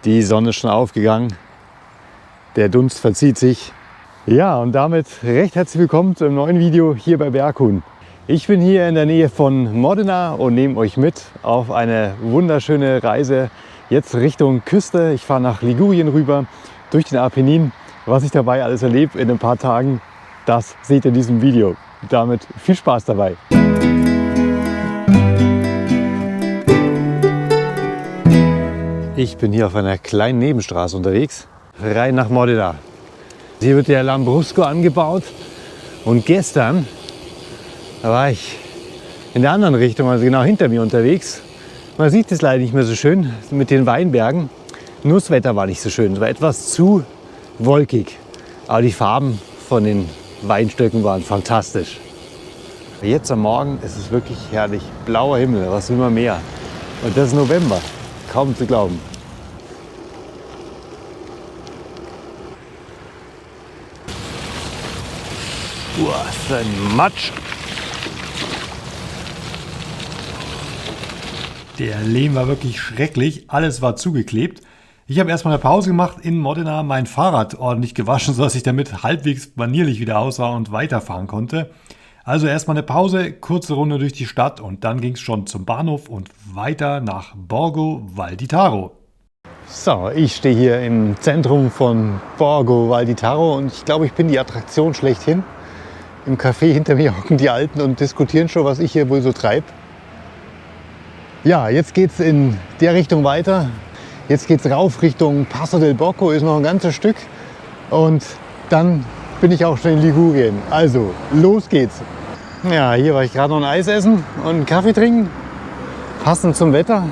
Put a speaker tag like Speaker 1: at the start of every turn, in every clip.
Speaker 1: Die Sonne ist schon aufgegangen. Der Dunst verzieht sich. Ja, und damit recht herzlich willkommen zu einem neuen Video hier bei Berghuhn. Ich bin hier in der Nähe von Modena und nehme euch mit auf eine wunderschöne Reise jetzt Richtung Küste. Ich fahre nach Ligurien rüber, durch den Apennin. Was ich dabei alles erlebe in ein paar Tagen, das seht ihr in diesem Video. Damit viel Spaß dabei. Ich bin hier auf einer kleinen Nebenstraße unterwegs, rein nach Modena. Hier wird der Lambrusco angebaut und gestern war ich in der anderen Richtung, also genau hinter mir unterwegs. Man sieht es leider nicht mehr so schön mit den Weinbergen, nur das Wetter war nicht so schön, es war etwas zu wolkig, aber die Farben von den Weinstöcken waren fantastisch. Jetzt am Morgen ist es wirklich herrlich, blauer Himmel, was will man mehr? Und das ist November, kaum zu glauben. Was ein Matsch!
Speaker 2: Der Lehm war wirklich schrecklich, alles war zugeklebt. Ich habe erstmal eine Pause gemacht in Modena, mein Fahrrad ordentlich gewaschen, sodass ich damit halbwegs manierlich wieder aussah und weiterfahren konnte. Also erstmal eine Pause, kurze Runde durch die Stadt und dann ging es schon zum Bahnhof und weiter nach Borgo Val di Taro.
Speaker 1: So, ich stehe hier im Zentrum von Borgo Val di Taro und ich glaube, ich bin die Attraktion schlechthin. Im Café hinter mir hocken die Alten und diskutieren schon, was ich hier wohl so treibe. Ja, jetzt geht es in der Richtung weiter. Jetzt geht es rauf Richtung Passo del Bocco, ist noch ein ganzes Stück. Und dann bin ich auch schon in Ligurien. Also, los geht's. Ja, hier war ich gerade noch ein Eis essen und einen Kaffee trinken. Passend zum Wetter.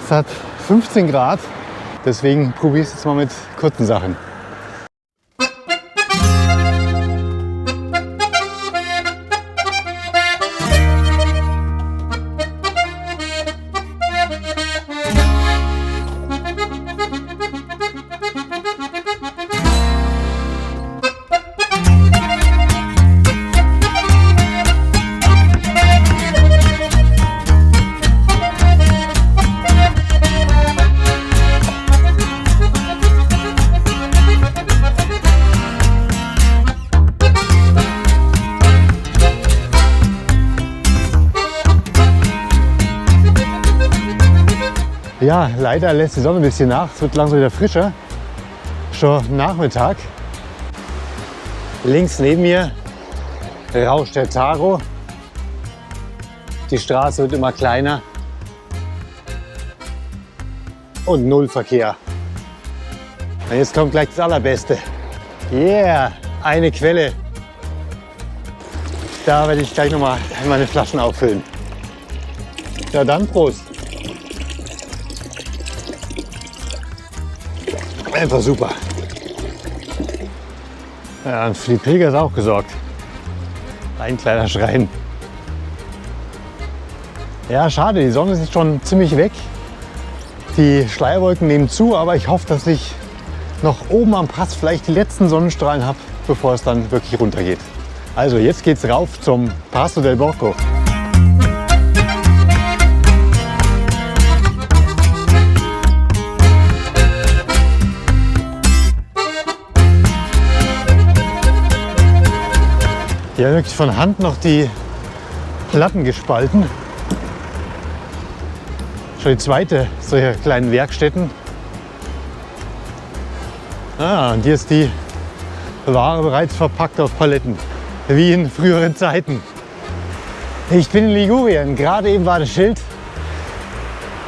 Speaker 1: Es hat 15 Grad. Deswegen probiere ich es jetzt mal mit kurzen Sachen. Ja, leider lässt die Sonne ein bisschen nach. Es wird langsam wieder frischer. Schon Nachmittag. Links neben mir rauscht der Taro. Die Straße wird immer kleiner. Und null Verkehr. Und jetzt kommt gleich das Allerbeste. Yeah, eine Quelle. Da werde ich gleich nochmal meine Flaschen auffüllen. Ja, dann Prost. Einfach super. Ja, und für die Pilger ist auch gesorgt. Ein kleiner Schrein. Ja, schade, die Sonne ist schon ziemlich weg. Die Schleierwolken nehmen zu, aber ich hoffe, dass ich noch oben am Pass vielleicht die letzten Sonnenstrahlen habe, bevor es dann wirklich runtergeht. Also jetzt geht's rauf zum Passo del Bocco. Hier wirklich von Hand noch die Platten gespalten. Schon die zweite solcher kleinen Werkstätten. Und hier ist die Ware bereits verpackt auf Paletten, wie in früheren Zeiten. Ich bin in Ligurien, gerade eben war das Schild.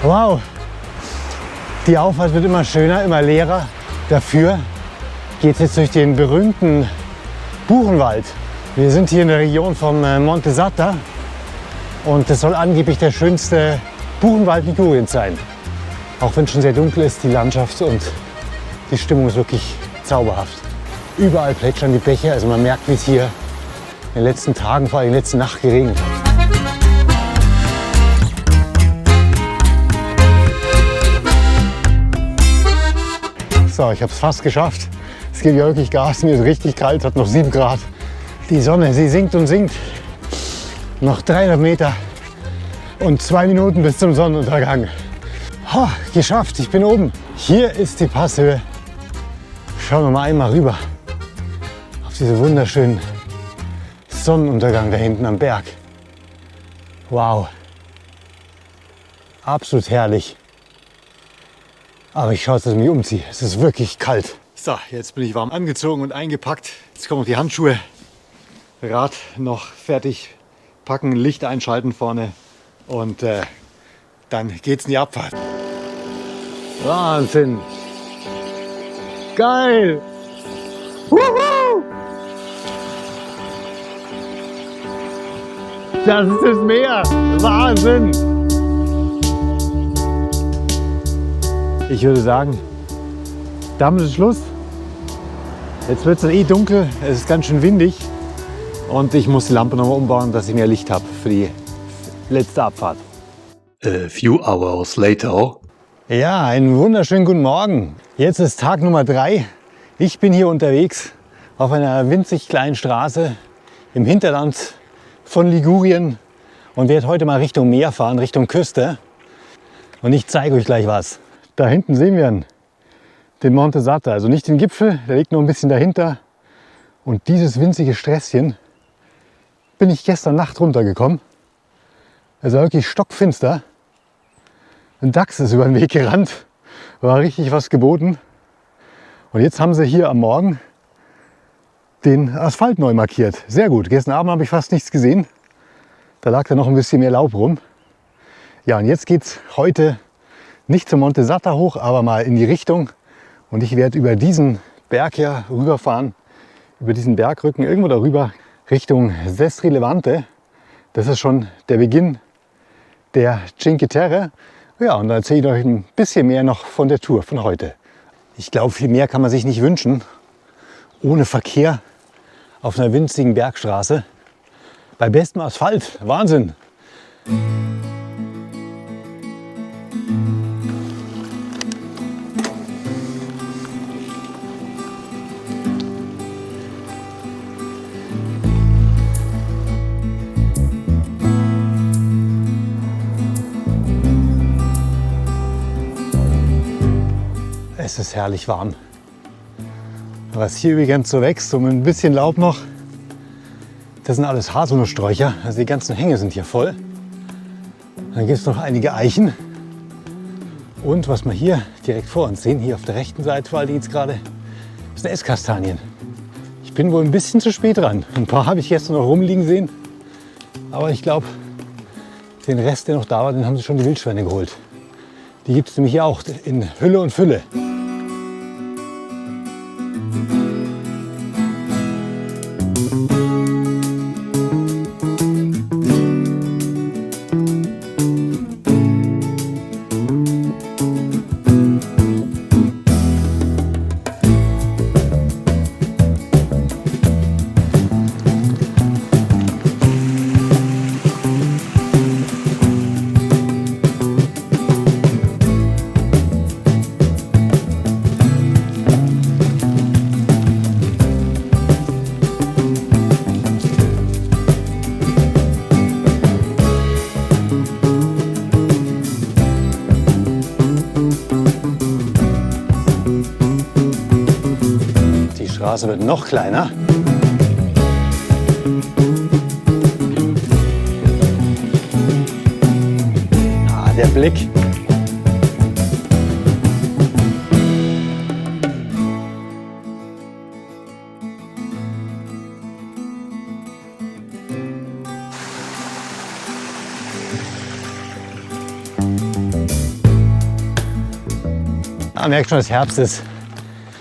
Speaker 1: Wow, die Auffahrt wird immer schöner, immer leerer. Dafür geht es jetzt durch den berühmten Buchenwald. Wir sind hier in der Region vom Monte Satta und das soll angeblich der schönste Buchenwald Liguriens sein. Auch wenn es schon sehr dunkel ist, die Landschaft und die Stimmung ist wirklich zauberhaft. Überall plätschern die Bäche, also man merkt, wie es hier in den letzten Tagen, vor allem in der letzten Nacht geregnet hat. So, ich habe es fast geschafft. Es geht ja wirklich Gas, mir ist richtig kalt, es hat noch 7 Grad. Die Sonne, sie sinkt und sinkt. Noch 300 Meter und 2 Minuten bis zum Sonnenuntergang. Geschafft, ich bin oben. Hier ist die Passhöhe. Schauen wir mal einmal rüber auf diesen wunderschönen Sonnenuntergang da hinten am Berg. Wow. Absolut herrlich. Aber ich schaue, dass ich mich umziehe. Es ist wirklich kalt. So, jetzt bin ich warm angezogen und eingepackt. Jetzt kommen noch die Handschuhe. Rad noch fertig packen, Licht einschalten vorne und dann geht's in die Abfahrt. Wahnsinn! Geil! Wuhu! Das ist das Meer! Wahnsinn! Ich würde sagen, damit ist Schluss. Jetzt wird es dann eh dunkel, es ist ganz schön windig und ich muss die Lampe nochmal umbauen, dass ich mehr Licht habe für die letzte Abfahrt.
Speaker 2: A few hours later.
Speaker 1: Ja, einen wunderschönen guten Morgen. Jetzt ist Tag Nummer 3. Ich bin hier unterwegs auf einer winzig kleinen Straße im Hinterland von Ligurien und werde heute mal Richtung Meer fahren, Richtung Küste. Und ich zeige euch gleich was. Da hinten sehen wir den Monte Sata, also nicht den Gipfel, der liegt noch ein bisschen dahinter. Und dieses winzige Sträßchen bin ich gestern Nacht runtergekommen. Also wirklich stockfinster. Ein Dachs ist über den Weg gerannt, war richtig was geboten. Und jetzt haben sie hier am Morgen den Asphalt neu markiert. Sehr gut. Gestern Abend habe ich fast nichts gesehen. Da lag da noch ein bisschen mehr Laub rum. Ja, und jetzt geht es heute nicht zum Monte Sata hoch, aber mal in die Richtung. Und ich werde über diesen Berg hier rüberfahren, über diesen Bergrücken irgendwo darüber Richtung Sestri Levante. Das ist schon der Beginn der Cinque Terre. Ja, und dann erzähle ich euch ein bisschen mehr noch von der Tour von heute. Ich glaube, viel mehr kann man sich nicht wünschen. Ohne Verkehr auf einer winzigen Bergstraße. Bei bestem Asphalt. Wahnsinn! Es ist herrlich warm. Was hier übrigens so wächst, so mit ein bisschen Laub noch, das sind alles Haselnusssträucher. Also die ganzen Hänge sind hier voll. Dann gibt es noch einige Eichen. Und was wir hier direkt vor uns sehen, hier auf der rechten Seite, weil die jetzt gerade, sind Esskastanien. Ich bin wohl ein bisschen zu spät dran. Ein paar habe ich gestern noch rumliegen sehen. Aber ich glaube, den Rest, der noch da war, den haben sie schon die Wildschweine geholt. Die gibt es nämlich hier auch in Hülle und Fülle. Die Straße wird noch kleiner. Ah, der Blick. Man merkt schon, dass Herbst ist.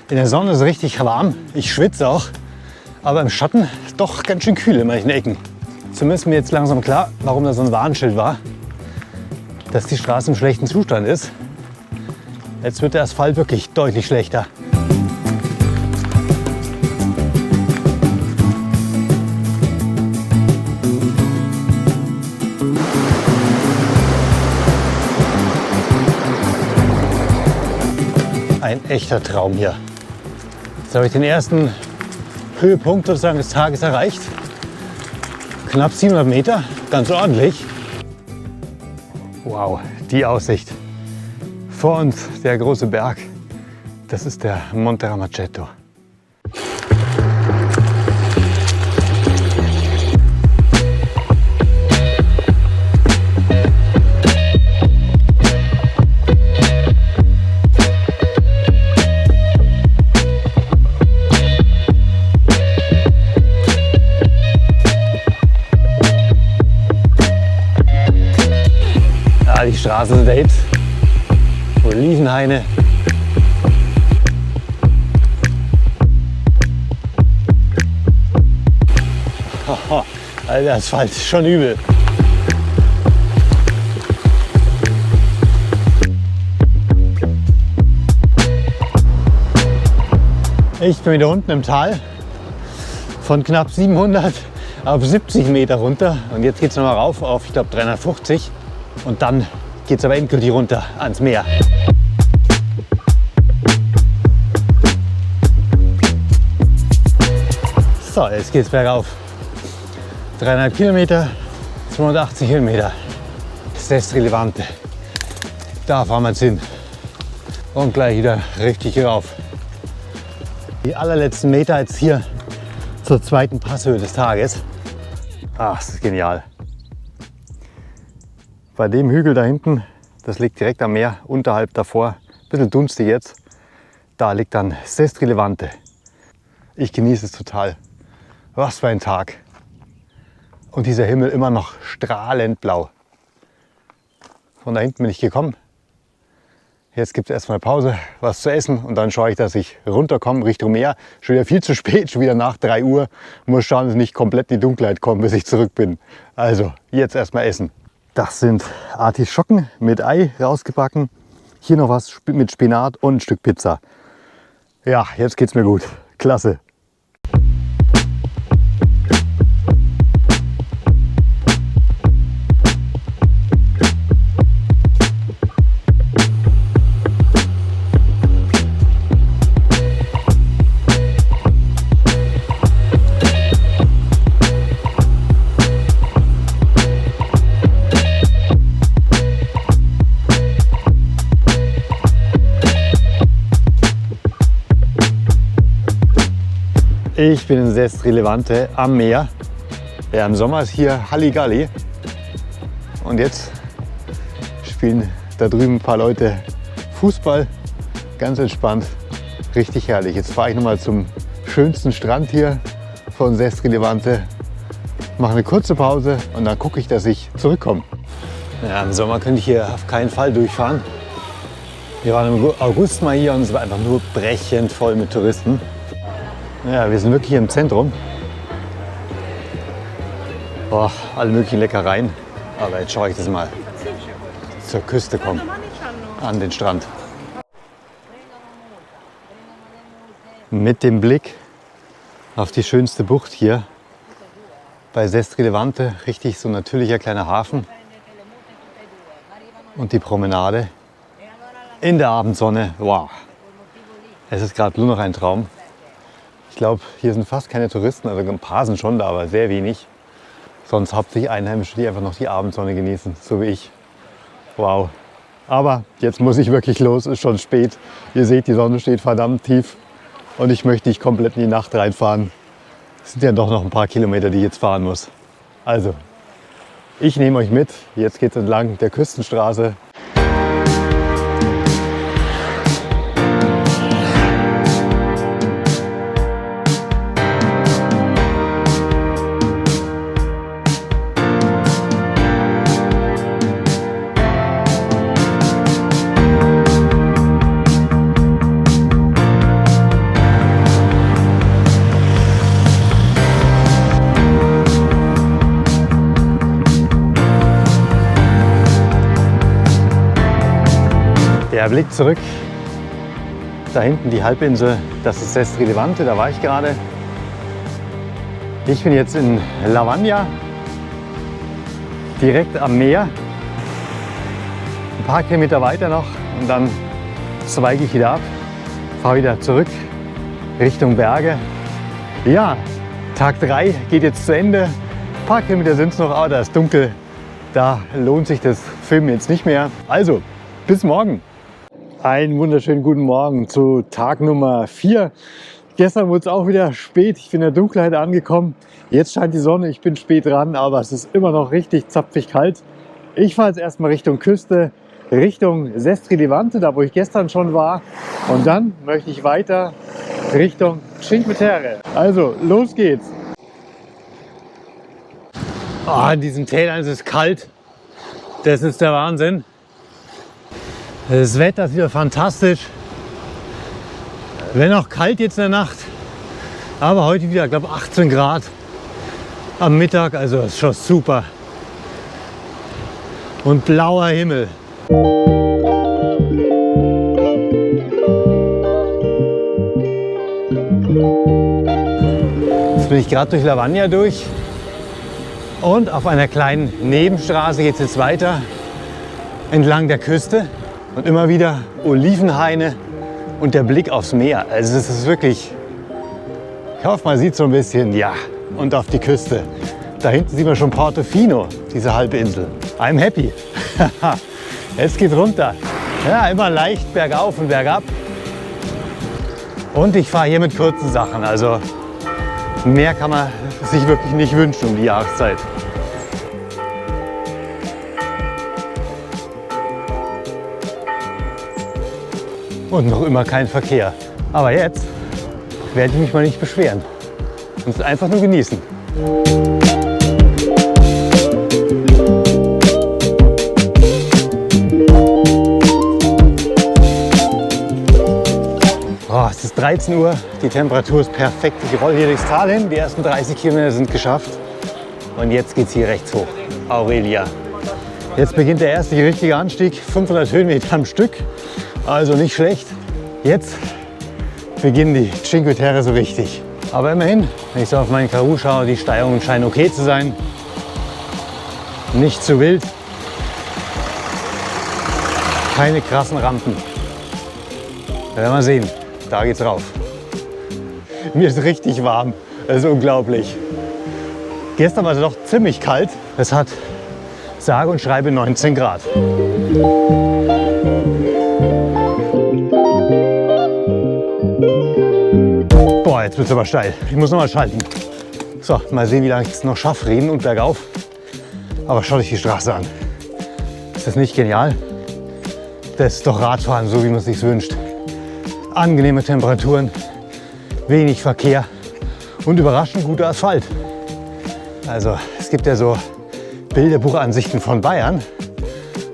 Speaker 1: In der Sonne ist es richtig warm. Ich schwitze auch. Aber im Schatten doch ganz schön kühl in manchen Ecken. Zumindest ist mir jetzt langsam klar, warum da so ein Warnschild war, dass die Straße im schlechten Zustand ist. Jetzt wird der Asphalt wirklich deutlich schlechter. Ein echter Traum hier. Jetzt habe ich den ersten Höhepunkt sozusagen des Tages erreicht. Knapp 700 Meter, ganz ordentlich. Wow, die Aussicht Vor uns der große Berg, das ist der Monte Ramacetto. Die Straßen sind der Hit. Olivenhaine. Haha, der Asphalt ist schon übel. Ich bin wieder unten im Tal von knapp 700 auf 70 Meter runter und jetzt geht es nochmal rauf auf, ich glaube, 350 und dann geht es aber endgültig runter ans Meer. So, jetzt geht es bergauf. 3,5 Kilometer, 280 Höhenmeter. Sestri Levante. Da fahren wir jetzt hin. Und gleich wieder richtig rauf. Die allerletzten Meter jetzt hier zur zweiten Passhöhe des Tages. Ach, das ist genial. Bei dem Hügel da hinten, das liegt direkt am Meer, unterhalb davor, ein bisschen dunstig jetzt, da liegt dann Sestri Levante. Ich genieße es total. Was für ein Tag. Und dieser Himmel immer noch strahlend blau. Von da hinten bin ich gekommen. Jetzt gibt es erstmal Pause, was zu essen und dann schaue ich, dass ich runterkomme Richtung Meer. Schon wieder viel zu spät, schon wieder nach 3 Uhr. Muss schauen, dass ich nicht komplett in die Dunkelheit komme, bis ich zurück bin. Also, jetzt erstmal essen. Das sind Artischocken mit Ei rausgebacken. Hier noch was mit Spinat und ein Stück Pizza. Ja, jetzt geht's mir gut. Klasse. Ich bin in Sestri Levante am Meer. Ja, im Sommer ist hier Halligalli. Und jetzt spielen da drüben ein paar Leute Fußball. Ganz entspannt. Richtig herrlich. Jetzt fahre ich nochmal zum schönsten Strand hier von Sestri Levante. Mache eine kurze Pause und dann gucke ich, dass ich zurückkomme. Ja, im Sommer könnte ich hier auf keinen Fall durchfahren. Wir waren im August mal hier und es war einfach nur brechend voll mit Touristen. Ja, wir sind wirklich hier im Zentrum. Boah, alle möglichen Leckereien. Aber jetzt schaue ich, dass ich mal zur Küste komme, an den Strand. Mit dem Blick auf die schönste Bucht hier bei Sestri Levante. Richtig so ein natürlicher kleiner Hafen. Und die Promenade in der Abendsonne. Wow, es ist gerade nur noch ein Traum. Ich glaube, hier sind fast keine Touristen, also ein paar sind schon da, aber sehr wenig. Sonst hauptsächlich Einheimische, die einfach noch die Abendsonne genießen, so wie ich. Wow. Aber jetzt muss ich wirklich los, ist schon spät. Ihr seht, die Sonne steht verdammt tief und ich möchte nicht komplett in die Nacht reinfahren. Es sind ja doch noch ein paar Kilometer, die ich jetzt fahren muss. Also, ich nehme euch mit. Jetzt geht es entlang der Küstenstraße. Der Blick zurück, da hinten die Halbinsel, das ist Sestri Levante, da war ich gerade. Ich bin jetzt in Lavagna, direkt am Meer. Ein paar Kilometer weiter noch und dann zweige ich wieder ab, fahre wieder zurück Richtung Berge. Ja, Tag 3 geht jetzt zu Ende. Ein paar Kilometer sind es noch, aber da ist dunkel. Da lohnt sich das Filmen jetzt nicht mehr. Also, bis morgen. Einen wunderschönen guten Morgen zu Tag Nummer 4. Gestern wurde es auch wieder spät, ich bin in der Dunkelheit angekommen. Jetzt scheint die Sonne, ich bin spät dran, aber es ist immer noch richtig zapfig kalt. Ich fahre jetzt erstmal Richtung Küste, Richtung Sestri Levante, da wo ich gestern schon war. Und dann möchte ich weiter Richtung Cinque Terre. Also, los geht's! Oh, in diesen Tälern ist es kalt. Das ist der Wahnsinn. Das Wetter ist wieder fantastisch. Wenn auch kalt jetzt in der Nacht, aber heute wieder, ich glaube 18 Grad am Mittag, also das ist schon super. Und blauer Himmel. Jetzt bin ich gerade durch Lavagna durch und auf einer kleinen Nebenstraße geht es jetzt weiter entlang der Küste und immer wieder Olivenhaine und der Blick aufs Meer. Also es ist wirklich, ich hoffe, man sieht so ein bisschen, ja, und auf die Küste. Da hinten sieht man schon Portofino, diese halbe Insel. I'm happy. Jetzt geht's runter. Ja, immer leicht bergauf und bergab. Und ich fahre hier mit kurzen Sachen. Also mehr kann man sich wirklich nicht wünschen um die Jahreszeit. Und noch immer kein Verkehr. Aber jetzt werde ich mich mal nicht beschweren. Und einfach nur genießen. Oh, es ist 13 Uhr, die Temperatur ist perfekt. Ich rolle hier durchs Tal hin, die ersten 30 Kilometer sind geschafft. Und jetzt geht es hier rechts hoch, Aurelia. Jetzt beginnt der erste richtige Anstieg, 500 Höhenmeter am Stück. Also nicht schlecht. Jetzt beginnen die Cinque Terre so richtig. Aber immerhin, wenn ich so auf meinen Karoo schaue, die Steigerungen scheinen okay zu sein. Nicht zu wild. Keine krassen Rampen. Da werden wir sehen. Da geht's rauf. Mir ist richtig warm. Das ist unglaublich. Gestern war es doch ziemlich kalt. Es hat sage und schreibe 19 Grad. Boah, jetzt wird es aber steil. Ich muss noch mal schalten. So, mal sehen, wie lange ich es noch schaffe. Reden und bergauf. Aber schaut euch die Straße an. Ist das nicht genial? Das ist doch Radfahren, so wie man es sich wünscht. Angenehme Temperaturen, wenig Verkehr und überraschend guter Asphalt. Also es gibt ja so Bilderbuchansichten von Bayern.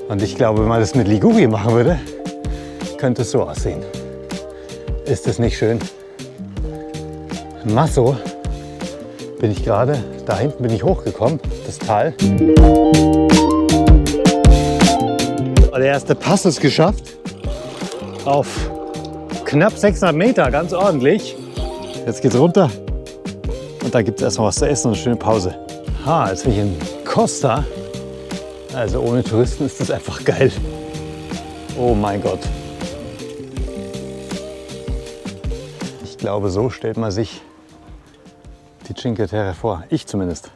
Speaker 1: Und ich glaube, wenn man das mit Ligurien machen würde, könnte es so aussehen. Ist das nicht schön? Masso bin ich gerade, da hinten bin ich hochgekommen, das Tal. Der erste Pass ist geschafft, auf knapp 600 Meter, ganz ordentlich. Jetzt geht's runter und da gibt es erstmal was zu essen und eine schöne Pause. Jetzt bin ich in Costa, also ohne Touristen ist das einfach geil. Oh mein Gott. Ich glaube, so stellt man sich die Cinque Terre vor. Ich zumindest.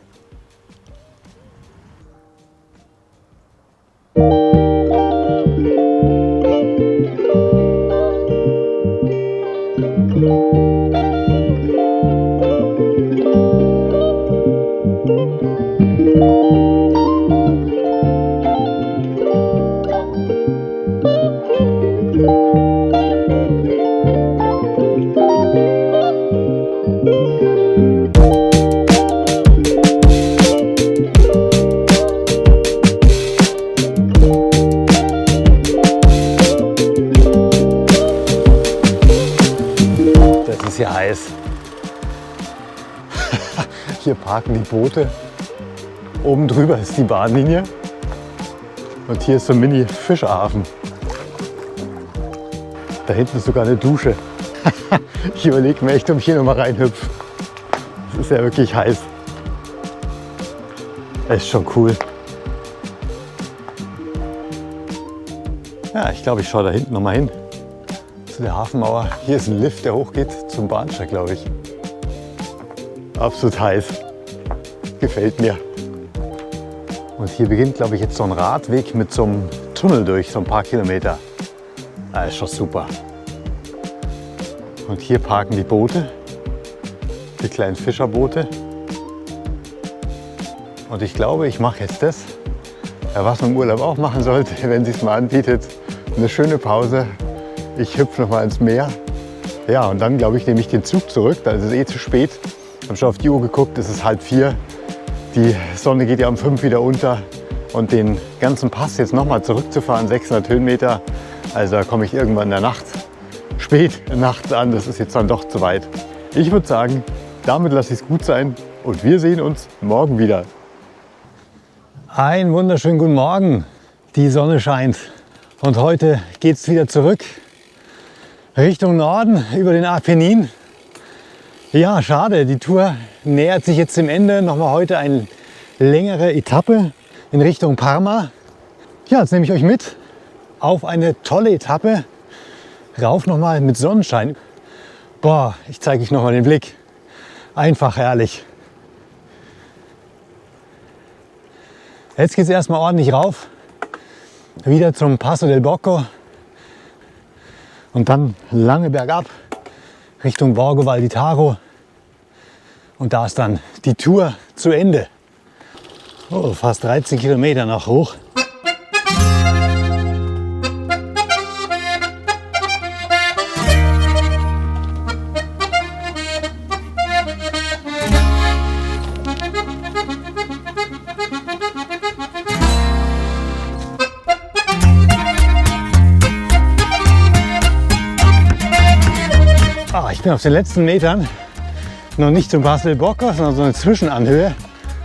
Speaker 1: Hier heiß. Hier parken die Boote. Oben drüber ist die Bahnlinie. Und hier ist so ein Mini-Fischerhafen. Da hinten ist sogar eine Dusche. Ich überlege mir echt, ob ich hier nochmal reinhüpfe. Es ist ja wirklich heiß. Das ist schon cool. Ja, ich glaube, ich schaue da hinten nochmal hin. Zu der Hafenmauer. Hier ist ein Lift, der hochgeht zum Bahnsteig, glaube ich. Absolut heiß. Gefällt mir. Und hier beginnt, glaube ich, jetzt so ein Radweg mit so einem Tunnel durch, so ein paar Kilometer. Das ist schon super. Und hier parken die Boote, die kleinen Fischerboote. Und ich glaube, ich mache jetzt das, was man im Urlaub auch machen sollte, wenn es sich mal anbietet. Eine schöne Pause. Ich hüpfe noch mal ins Meer. Ja, und dann, glaube ich, nehme ich den Zug zurück. Da ist es eh zu spät. Ich habe schon auf die Uhr geguckt, es ist 3:30. Die Sonne geht ja um 5 wieder unter. Und den ganzen Pass jetzt noch mal zurückzufahren, 600 Höhenmeter, also da komme ich irgendwann in der Nacht, spät nachts an. Das ist jetzt dann doch zu weit. Ich würde sagen, damit lasse ich es gut sein und wir sehen uns morgen wieder. Einen wunderschönen guten Morgen. Die Sonne scheint und heute geht es wieder zurück Richtung Norden über den Apennin. Ja, schade, die Tour nähert sich jetzt dem Ende. Nochmal heute eine längere Etappe in Richtung Parma. Ja, jetzt nehme ich euch mit auf eine tolle Etappe. Rauf nochmal mit Sonnenschein. Boah, ich zeige euch nochmal den Blick. Einfach herrlich. Jetzt geht es erstmal ordentlich rauf. Wieder zum Passo del Bocco. Und dann lange bergab Richtung Borgo Val di Taro. Und da ist dann die Tour zu Ende. Oh, fast 13 Kilometer noch hoch. Ich bin auf den letzten Metern noch nicht zum Passo del Bocco, sondern so eine Zwischenanhöhe.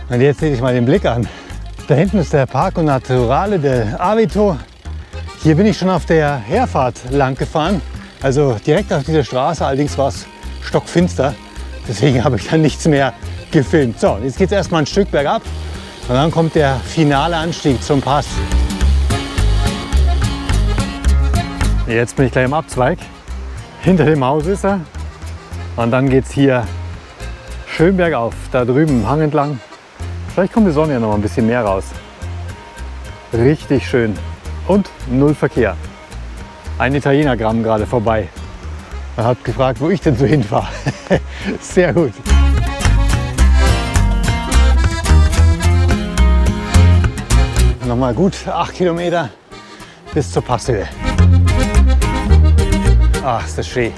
Speaker 1: Und jetzt sehe ich mal den Blick an. Da hinten ist der Parco Naturale del Avito. Hier bin ich schon auf der Herfahrt lang gefahren, also direkt auf dieser Straße. Allerdings war es stockfinster, deswegen habe ich dann nichts mehr gefilmt. So, jetzt geht es erstmal ein Stück bergab und dann kommt der finale Anstieg zum Pass. Jetzt bin ich gleich im Abzweig. Hinter dem Haus ist er. Und dann geht es hier schön bergauf, da drüben im Hang entlang. Vielleicht kommt die Sonne ja noch ein bisschen mehr raus. Richtig schön. Und null Verkehr. Ein Italiener kam gerade vorbei. Er hat gefragt, wo ich denn so hinfahre. Sehr gut. Nochmal gut 8 Kilometer bis zur Passhöhe. Ach, ist das schön.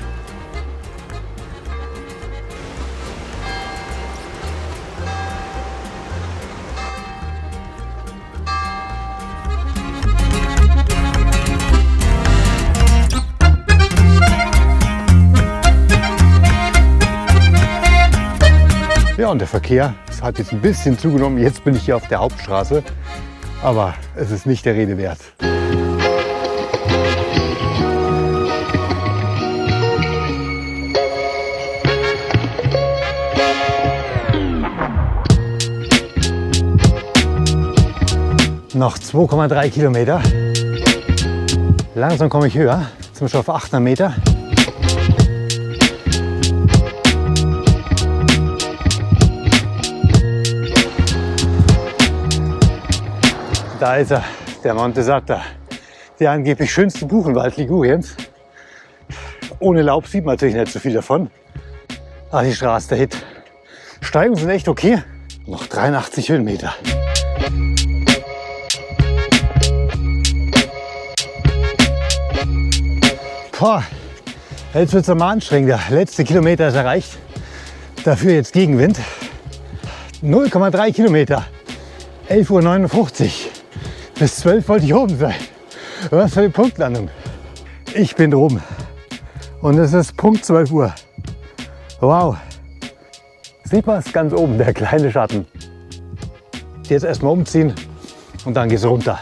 Speaker 1: Ja, und der Verkehr hat jetzt ein bisschen zugenommen. Jetzt bin ich hier auf der Hauptstraße, aber es ist nicht der Rede wert. Noch 2,3 Kilometer. Langsam komme ich höher, jetzt sind wir schon auf 800 Meter. Da ist er, der Monte Satta, der angeblich schönste Buchenwald Liguriens. Ohne Laub sieht man natürlich nicht so viel davon. Ah, die Straße, der Hit. Steigungen sind echt okay. Noch 83 Höhenmeter. Boah, jetzt wird es mal anstrengender. Letzte Kilometer ist erreicht. Dafür jetzt Gegenwind. 0,3 Kilometer. 11:59 Uhr. Bis 12 wollte ich oben sein. Was für eine Punktlandung. Ich bin oben. Und es ist Punkt 12 Uhr. Wow. Sieht man es ganz oben, der kleine Schatten. Jetzt erstmal umziehen und dann geht es runter.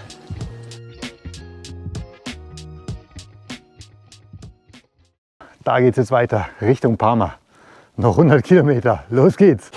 Speaker 1: Da geht es jetzt weiter, Richtung Parma. Noch 100 Kilometer. Los geht's!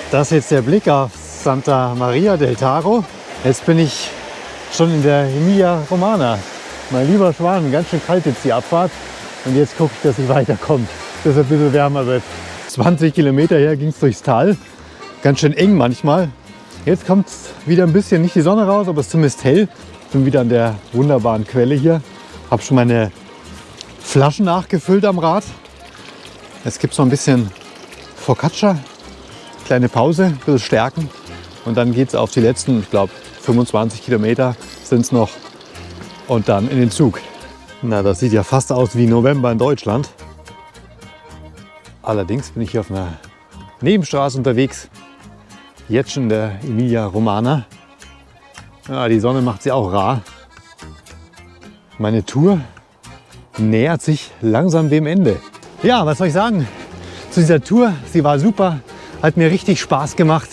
Speaker 1: Das ist jetzt der Blick aufs Santa Maria del Taro. Jetzt bin ich schon in der Emilia Romagna. Mein lieber Schwan, ganz schön kalt jetzt die Abfahrt. Und jetzt gucke ich, dass ich weiterkomme, dass es ein bisschen wärmer wird. 20 Kilometer her ging es durchs Tal. Ganz schön eng manchmal. Jetzt kommt wieder ein bisschen, nicht die Sonne raus, aber es ist zumindest hell. Ich bin wieder an der wunderbaren Quelle hier. Habe schon meine Flaschen nachgefüllt am Rad. Es gibt so ein bisschen Focaccia. Kleine Pause, ein bisschen stärken. Und dann geht es auf die letzten, ich glaube 25 Kilometer sind es noch. Und dann in den Zug. Na, das sieht ja fast aus wie November in Deutschland. Allerdings bin ich hier auf einer Nebenstraße unterwegs. Jetzt schon in der Emilia Romagna. Ja, die Sonne macht sie auch rar. Meine Tour nähert sich langsam dem Ende. Ja, was soll ich sagen zu dieser Tour? Sie war super, hat mir richtig Spaß gemacht,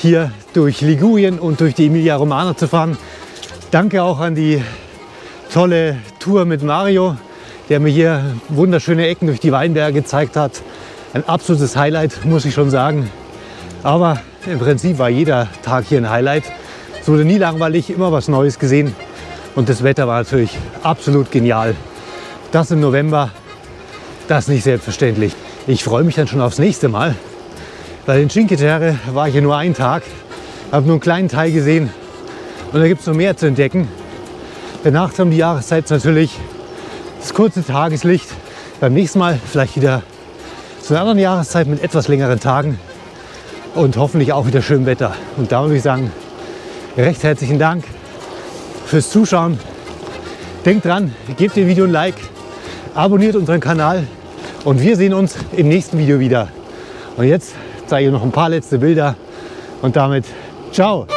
Speaker 1: hier durch Ligurien und durch die Emilia Romagna zu fahren. Danke auch an die tolle Tour mit Mario, der mir hier wunderschöne Ecken durch die Weinberge gezeigt hat. Ein absolutes Highlight, muss ich schon sagen. Aber im Prinzip war jeder Tag hier ein Highlight. Es wurde nie langweilig, immer was Neues gesehen. Und das Wetter war natürlich absolut genial. Das im November, das ist nicht selbstverständlich. Ich freue mich dann schon aufs nächste Mal. Bei den Cinque Terre war ich hier nur einen Tag, habe nur einen kleinen Teil gesehen. Und da gibt es noch mehr zu entdecken. Danach haben die Jahreszeit natürlich das kurze Tageslicht. Beim nächsten Mal vielleicht wieder zu einer anderen Jahreszeit mit etwas längeren Tagen. Und hoffentlich auch wieder schönem Wetter. Und da würde ich sagen, recht herzlichen Dank fürs Zuschauen. Denkt dran, gebt dem Video ein Like, abonniert unseren Kanal und wir sehen uns im nächsten Video wieder. Und jetzt zeige ich noch ein paar letzte Bilder und damit ciao!